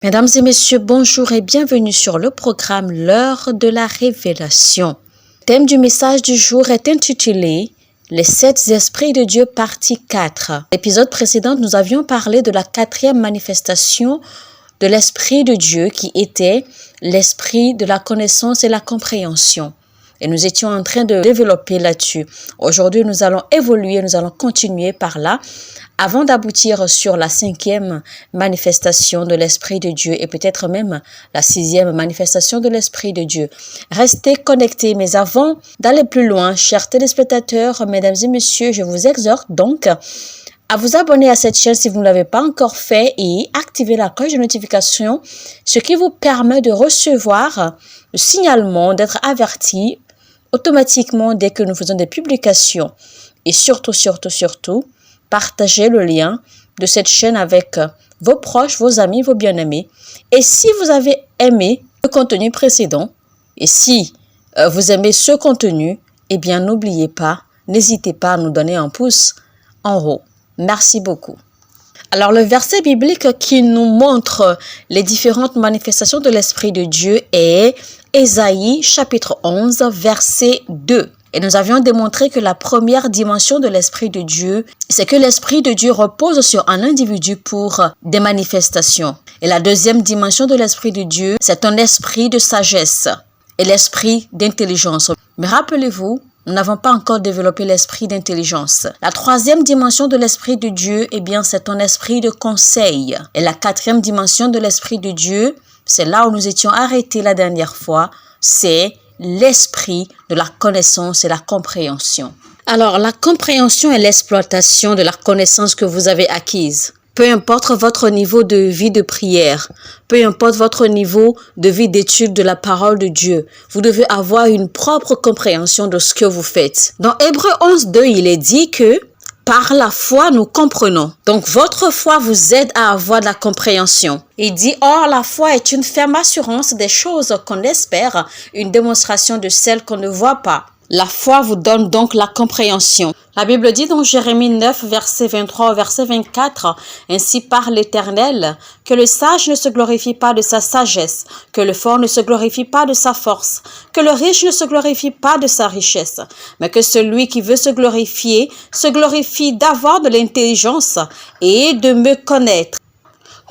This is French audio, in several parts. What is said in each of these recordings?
Mesdames et messieurs, bonjour et bienvenue sur le programme L'heure de la révélation. Le thème du message du jour est intitulé Les 7 esprits de Dieu partie 4. L'épisode précédent, nous avions parlé de la 4e manifestation de l'esprit de Dieu qui était l'esprit de la connaissance et la compréhension. Et nous étions en train de développer là-dessus. Aujourd'hui, nous allons évoluer, nous allons continuer par là avant d'aboutir sur la 5e manifestation de l'Esprit de Dieu et peut-être même la 6e manifestation de l'Esprit de Dieu. Restez connectés, mais avant d'aller plus loin, chers téléspectateurs, mesdames et messieurs, je vous exhorte donc à vous abonner à cette chaîne si vous ne l'avez pas encore fait et activer la cloche de notification, ce qui vous permet de recevoir le signalement, d'être averti automatiquement dès que nous faisons des publications. Et surtout, partagez le lien de cette chaîne avec vos proches, vos amis, vos bien-aimés. Et si vous avez aimé le contenu précédent, et si vous aimez ce contenu, eh bien n'hésitez pas à nous donner un pouce en haut. Merci beaucoup. Alors le verset biblique qui nous montre les différentes manifestations de l'Esprit de Dieu est Ésaïe chapitre 11 verset 2. Et nous avions démontré que la première dimension de l'Esprit de Dieu, c'est que l'Esprit de Dieu repose sur un individu pour des manifestations. Et la deuxième dimension de l'Esprit de Dieu, c'est un esprit de sagesse et l'esprit d'intelligence. Mais rappelez-vous, nous n'avons pas encore développé l'esprit d'intelligence. La troisième dimension de l'Esprit de Dieu, eh bien, c'est un esprit de conseil. Et la quatrième dimension de l'Esprit de Dieu, c'est là où nous étions arrêtés la dernière fois, c'est l'esprit de la connaissance et la compréhension. Alors, la compréhension et l'exploitation de la connaissance que vous avez acquise, peu importe votre niveau de vie de prière, peu importe votre niveau de vie d'étude de la parole de Dieu, vous devez avoir une propre compréhension de ce que vous faites. Dans Hébreux 11:2, il est dit que par la foi, nous comprenons. Donc, votre foi vous aide à avoir de la compréhension. Il dit, or, la foi est une ferme assurance des choses qu'on espère, une démonstration de celles qu'on ne voit pas. La foi vous donne donc la compréhension. La Bible dit dans Jérémie 9, verset 23 au verset 24, « Ainsi parle l'Éternel, que le sage ne se glorifie pas de sa sagesse, que le fort ne se glorifie pas de sa force, que le riche ne se glorifie pas de sa richesse, mais que celui qui veut se glorifie d'avoir de l'intelligence et de me connaître. »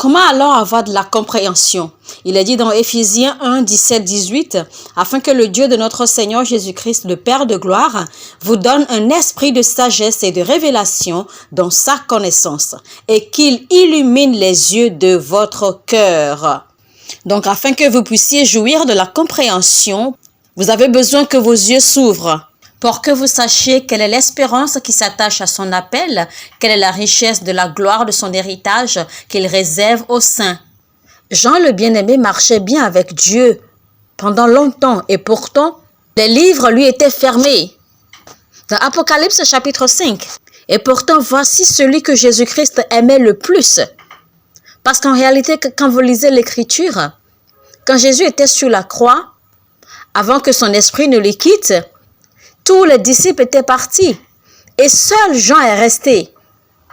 Comment alors avoir de la compréhension? Il est dit dans Éphésiens 1, 17, 18, « Afin que le Dieu de notre Seigneur Jésus-Christ, le Père de gloire, vous donne un esprit de sagesse et de révélation dans sa connaissance, et qu'il illumine les yeux de votre cœur. » Donc, afin que vous puissiez jouir de la compréhension, vous avez besoin que vos yeux s'ouvrent, pour que vous sachiez quelle est l'espérance qui s'attache à son appel, quelle est la richesse de la gloire de son héritage qu'il réserve aux saints. Jean le bien-aimé marchait bien avec Dieu pendant longtemps et pourtant, les livres lui étaient fermés. Dans Apocalypse chapitre 5. Et pourtant, voici celui que Jésus-Christ aimait le plus. Parce qu'en réalité, quand vous lisez l'Écriture, quand Jésus était sur la croix, avant que son esprit ne le quitte, tous les disciples étaient partis et seul Jean est resté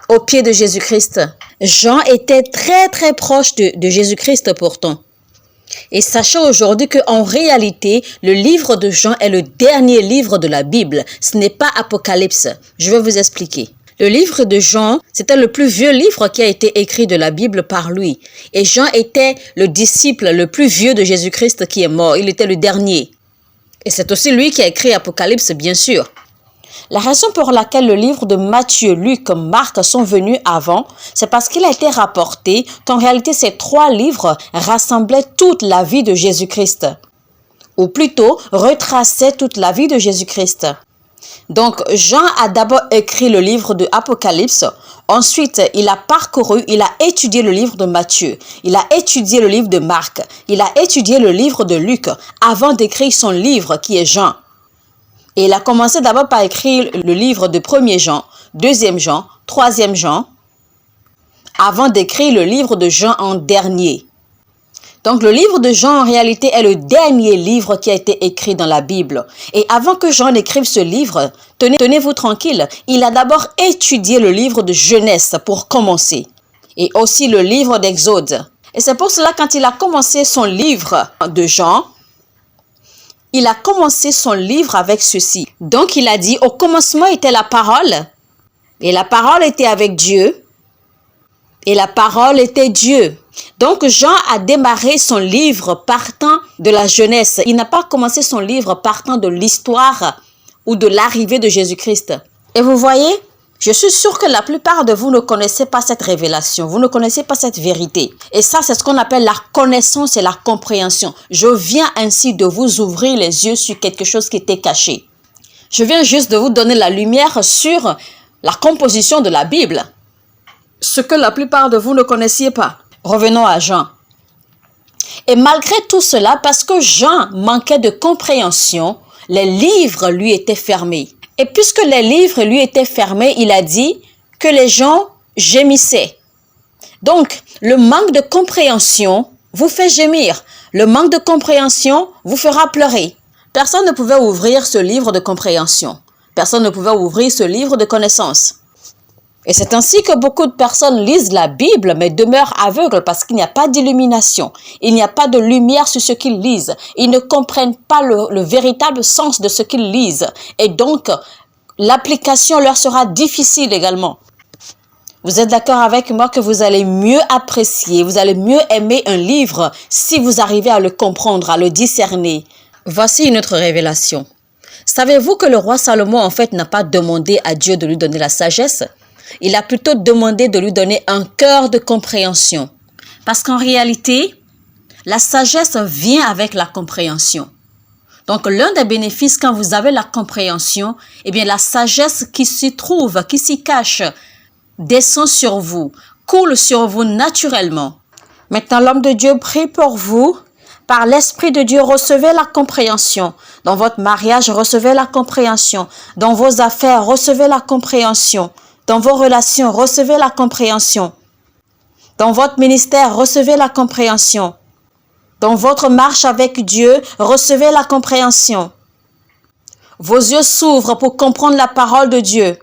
au pied de Jésus-Christ. Jean était très très proche de Jésus-Christ pourtant. Et sachez aujourd'hui qu'en réalité, le livre de Jean est le dernier livre de la Bible. Ce n'est pas Apocalypse. Je vais vous expliquer. Le livre de Jean, c'était le plus vieux livre qui a été écrit de la Bible par lui. Et Jean était le disciple le plus vieux de Jésus-Christ qui est mort. Il était le dernier. Et c'est aussi lui qui a écrit Apocalypse, bien sûr. La raison pour laquelle le livre de Matthieu, Luc, Marc sont venus avant, c'est parce qu'il a été rapporté qu'en réalité, ces 3 livres rassemblaient toute la vie de Jésus-Christ. Ou plutôt, retraçaient toute la vie de Jésus-Christ. Donc, Jean a d'abord écrit le livre de Apocalypse. Ensuite, il a étudié le livre de Matthieu. Il a étudié le livre de Marc. Il a étudié le livre de Luc avant d'écrire son livre qui est Jean. Et il a commencé d'abord par écrire le livre de 1er Jean, 2e Jean, 3e Jean, avant d'écrire le livre de Jean en dernier. Donc, le livre de Jean, en réalité, est le dernier livre qui a été écrit dans la Bible. Et avant que Jean écrive ce livre, tenez-vous tranquille, il a d'abord étudié le livre de Genèse pour commencer. Et aussi le livre d'Exode. Et c'est pour cela, quand il a commencé son livre de Jean, il a commencé son livre avec ceci. Donc, il a dit, au commencement était la parole, et la parole était avec Dieu, et la parole était Dieu. Donc, Jean a démarré son livre partant de la jeunesse. Il n'a pas commencé son livre partant de l'histoire ou de l'arrivée de Jésus-Christ. Et vous voyez, je suis sûre que la plupart de vous ne connaissez pas cette révélation. Vous ne connaissez pas cette vérité. Et ça, c'est ce qu'on appelle la connaissance et la compréhension. Je viens ainsi de vous ouvrir les yeux sur quelque chose qui était caché. Je viens juste de vous donner la lumière sur la composition de la Bible. Ce que la plupart de vous ne connaissiez pas. Revenons à Jean. Et malgré tout cela, parce que Jean manquait de compréhension, les livres lui étaient fermés. Et puisque les livres lui étaient fermés, il a dit que les gens gémissaient. Donc, le manque de compréhension vous fait gémir. Le manque de compréhension vous fera pleurer. Personne ne pouvait ouvrir ce livre de compréhension. Personne ne pouvait ouvrir ce livre de connaissance. Et c'est ainsi que beaucoup de personnes lisent la Bible, mais demeurent aveugles parce qu'il n'y a pas d'illumination. Il n'y a pas de lumière sur ce qu'ils lisent. Ils ne comprennent pas le véritable sens de ce qu'ils lisent. Et donc, l'application leur sera difficile également. Vous êtes d'accord avec moi que vous allez mieux apprécier, vous allez mieux aimer un livre si vous arrivez à le comprendre, à le discerner. Voici une autre révélation. Savez-vous que le roi Salomon, en fait, n'a pas demandé à Dieu de lui donner la sagesse? Il a plutôt demandé de lui donner un cœur de compréhension. Parce qu'en réalité, la sagesse vient avec la compréhension. Donc, l'un des bénéfices quand vous avez la compréhension, eh bien, la sagesse qui s'y trouve, qui s'y cache, descend sur vous, coule sur vous naturellement. Maintenant, l'homme de Dieu prie pour vous. Par l'Esprit de Dieu, recevez la compréhension. Dans votre mariage, recevez la compréhension. Dans vos affaires, recevez la compréhension. Dans vos relations, recevez la compréhension. Dans votre ministère, recevez la compréhension. Dans votre marche avec Dieu, recevez la compréhension. Vos yeux s'ouvrent pour comprendre la parole de Dieu.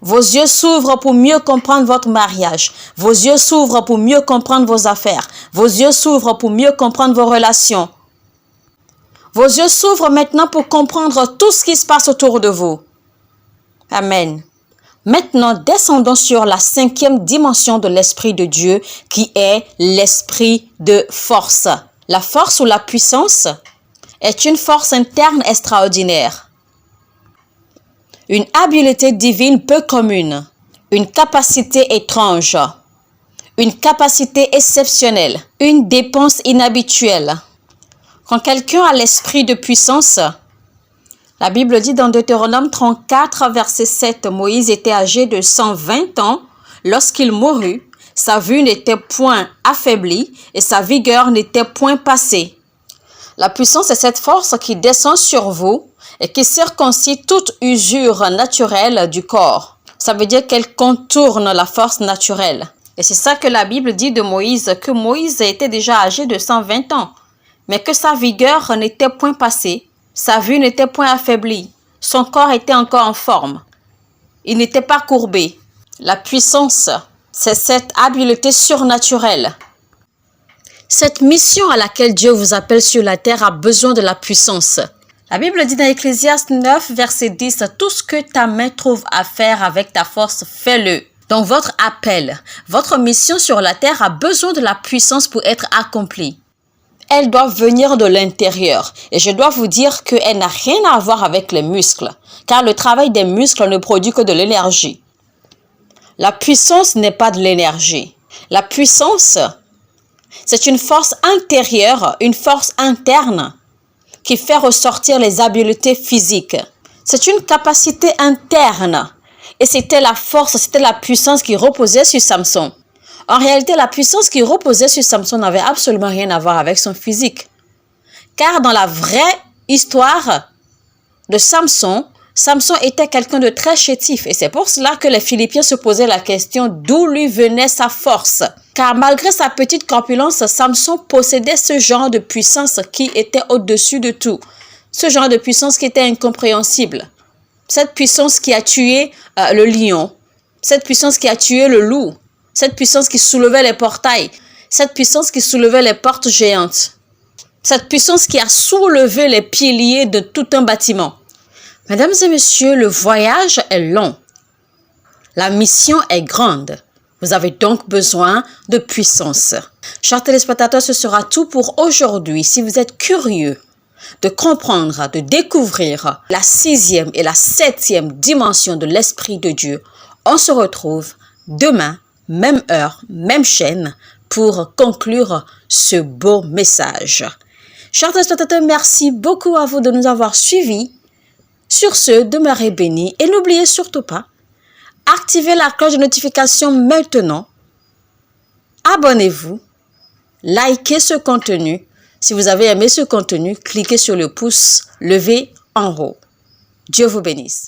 Vos yeux s'ouvrent pour mieux comprendre votre mariage. Vos yeux s'ouvrent pour mieux comprendre vos affaires. Vos yeux s'ouvrent pour mieux comprendre vos relations. Vos yeux s'ouvrent maintenant pour comprendre tout ce qui se passe autour de vous. Amen. Maintenant, descendons sur la 5e dimension de l'Esprit de Dieu, qui est l'Esprit de force. La force ou la puissance est une force interne extraordinaire. Une habileté divine peu commune, une capacité étrange, une capacité exceptionnelle, une dépense inhabituelle. Quand quelqu'un a l'esprit de puissance, la Bible dit dans Deutéronome 34, verset 7, Moïse était âgé de 120 ans lorsqu'il mourut. Sa vue n'était point affaiblie et sa vigueur n'était point passée. La puissance est cette force qui descend sur vous et qui circoncit toute usure naturelle du corps. Ça veut dire qu'elle contourne la force naturelle. Et c'est ça que la Bible dit de Moïse, que Moïse était déjà âgé de 120 ans, mais que sa vigueur n'était point passée. Sa vue n'était point affaiblie. Son corps était encore en forme. Il n'était pas courbé. La puissance, c'est cette habileté surnaturelle. Cette mission à laquelle Dieu vous appelle sur la terre a besoin de la puissance. La Bible dit dans Ecclésiaste 9, verset 10, « Tout ce que ta main trouve à faire avec ta force, fais-le. » Donc votre appel, votre mission sur la terre a besoin de la puissance pour être accomplie. Elle doit venir de l'intérieur. Et je dois vous dire qu'elle n'a rien à voir avec les muscles, car le travail des muscles ne produit que de l'énergie. La puissance n'est pas de l'énergie. La puissance, c'est une force intérieure, une force interne qui fait ressortir les habiletés physiques. C'est une capacité interne. Et c'était la force, c'était la puissance qui reposait sur Samson. En réalité, la puissance qui reposait sur Samson n'avait absolument rien à voir avec son physique. Car dans la vraie histoire de Samson, Samson était quelqu'un de très chétif. Et c'est pour cela que les Philippiens se posaient la question d'où lui venait sa force. Car malgré sa petite corpulence, Samson possédait ce genre de puissance qui était au-dessus de tout. Ce genre de puissance qui était incompréhensible. Cette puissance qui a tué le lion. Cette puissance qui a tué le loup. Cette puissance qui soulevait les portails. Cette puissance qui soulevait les portes géantes. Cette puissance qui a soulevé les piliers de tout un bâtiment. Mesdames et messieurs, le voyage est long. La mission est grande. Vous avez donc besoin de puissance. Chers téléspectateurs, ce sera tout pour aujourd'hui. Si vous êtes curieux de comprendre, de découvrir la 6e et la 7e dimension de l'Esprit de Dieu, on se retrouve demain, même heure, même chaîne, pour conclure ce beau message. Chers téléspectateurs, merci beaucoup à vous de nous avoir suivis. Sur ce, demeurez bénis et n'oubliez surtout pas, activez la cloche de notification maintenant. Abonnez-vous, likez ce contenu. Si vous avez aimé ce contenu, cliquez sur le pouce levé en haut. Dieu vous bénisse.